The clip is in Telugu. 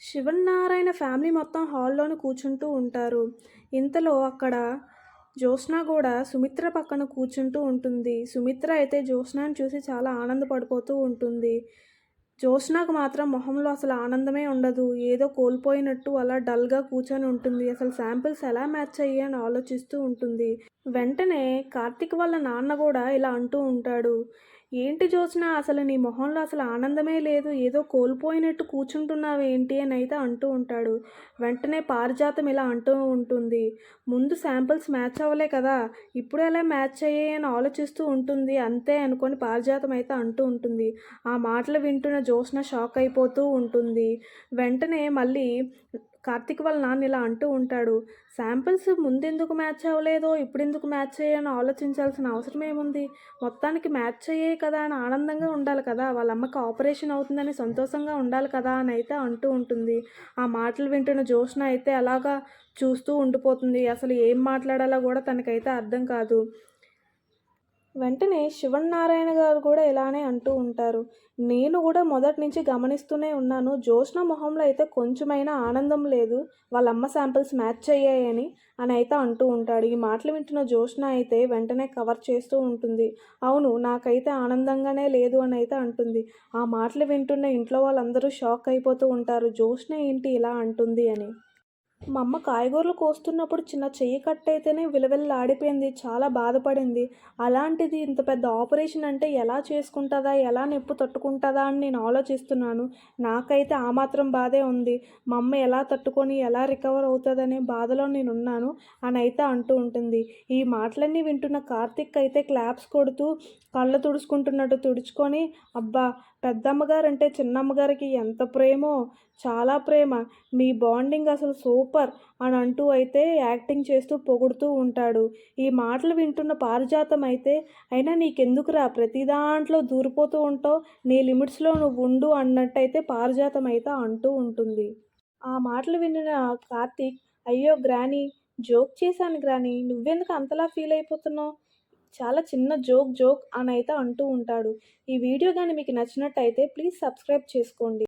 శివన్నారాయణ ఫ్యామిలీ మొత్తం హాల్లోనే కూర్చుంటూ ఉంటారు. ఇంతలో అక్కడ జ్యోత్స్న కూడా సుమిత్ర పక్కన కూర్చుంటూ ఉంటుంది. సుమిత్ర అయితే జ్యోత్స్నని చూసి చాలా ఆనందపడిపోతూ ఉంటుంది. జ్యోత్స్నకు మాత్రం మొహంలో అసలు ఆనందమే ఉండదు. ఏదో కోల్పోయినట్టు అలా డల్‌గా కూర్చొని ఉంటుంది. అసలు శాంపిల్స్ ఎలా మ్యాచ్ అయ్యాయి అని ఆలోచిస్తూ ఉంటుంది. వెంటనే కార్తీక్ వాళ్ళ నాన్న కూడా ఇలా అంటూ ఉంటాడు. "ఏంటి జ్యోత్స్న, అసలు నీ మొహంలో అసలు ఆనందమే లేదు. ఏదో కోల్పోయినట్టు కూర్చుంటున్నావేంటి" అని అయితే అంటూ ఉంటాడు. వెంటనే పారిజాతం ఇలా అంటూ ఉంటుంది. "ముందు శాంపిల్స్ మ్యాచ్ అవ్వలే కదా! ఇప్పుడు ఎలా మ్యాచ్ అయ్యాయి అని ఆలోచిస్తూ ఉంటుంది. అంతే" అనుకోని పారిజాతం అయితే అంటూ ఉంటుంది. ఆ మాటలు వింటున్న జ్యోత్స్న షాక్ అయిపోతూ ఉంటుంది. వెంటనే మళ్ళీ కార్తీక్ వాళ్ళ నాన్న ఇలా అంటూ ఉంటాడు. "శాంపిల్స్ ముందెందుకు మ్యాచ్ అవ్వలేదో, ఇప్పుడెందుకు మ్యాచ్ అయ్యాయో అని ఆలోచించాల్సిన అవసరం ఏముంది? మొత్తానికి మ్యాచ్ అయ్యాయి కదా అని ఆనందంగా ఉండాలి కదా! వాళ్ళ అమ్మకి ఆపరేషన్ అవుతుందని సంతోషంగా ఉండాలి కదా" అని అయితే అంటూ ఉంటుంది. ఆ మాటలు వింటున్న జ్యోత్స్న అయితే అలాగా చూస్తూ ఉండిపోతుంది. అసలు ఏం మాట్లాడాలో కూడా తనకైతే అర్థం కాదు. వెంటనే శివన్నారాయణ గారు కూడా ఇలానే అంటూ ఉంటారు. "నేను కూడా మొదటి నుంచి గమనిస్తూనే ఉన్నాను. జ్యోత్స్న మొహంలో అయితే కొంచెమైనా ఆనందం లేదు. వాళ్ళ అమ్మ శాంపిల్స్ మ్యాచ్ అయ్యాయని" అని అయితే అంటూ ఉంటాడు. ఈ మాటలు వింటున్న జ్యోత్స్న అయితే వెంటనే కవర్ చేస్తూ ఉంటుంది. "అవును, నాకైతే ఆనందంగానే లేదు" అని అయితే అంటుంది. ఆ మాటలు వింటున్న ఇంట్లో వాళ్ళందరూ షాక్ అయిపోతూ ఉంటారు. జ్యోత్స్న ఏంటి ఇలా అంటుంది అని. మా అమ్మ కాయగూరలు కోస్తున్నప్పుడు చిన్న చెయ్యి కట్టయితేనే విలవిల్లాడిపోయింది. చాలా బాధపడింది. అలాంటిది ఇంత పెద్ద ఆపరేషన్ అంటే ఎలా చేసుకుంటుందా? ఎలా నొప్పి తట్టుకుంటుందా అని నేను ఆలోచిస్తున్నాను. నాకైతే ఆ మాత్రం బాధే ఉంది. మా అమ్మ ఎలా తట్టుకొని ఎలా రికవర్ అవుతుందనే బాధలో నేనున్నాను అని అయితే అంటూ ఉంటుంది. ఈ మాటలన్నీ వింటున్న కార్తీక్ అయితే క్లాప్స్ కొడుతూ కళ్ళు తుడుచుకుంటున్నట్టు తుడుచుకొని, "అబ్బా! పెద్దమ్మగారంటే చిన్నమ్మగారికి ఎంత ప్రేమో, చాలా ప్రేమ. మీ బాండింగ్ అసలు సూపర్" అని అంటూ అయితే యాక్టింగ్ చేస్తూ పొగుడుతూ ఉంటాడు. ఈ మాటలు వింటున్న పారిజాతం అయితే, "అయినా నీకెందుకురా ప్రతి దాంట్లో దూరిపోతూ ఉంటావు? నీ లిమిట్స్‌లో నువ్వు ఉండు" అన్నట్టయితే పారిజాతం అయితే అంటూ ఉంటుంది. ఆ మాటలు వినిన కార్తీక్, "అయ్యో గ్రానీ, జోక్ చేశాను గ్రానీ. నువ్వెందుకు అంతలా ఫీల్ అయిపోతున్నావు? చాలా చిన్న జోక్ అని అయితే అంటూ ఉంటాడు. ఈ వీడియో గాని మీకు నచ్చినట్టయితే ప్లీజ్ సబ్స్క్రైబ్ చేసుకోండి.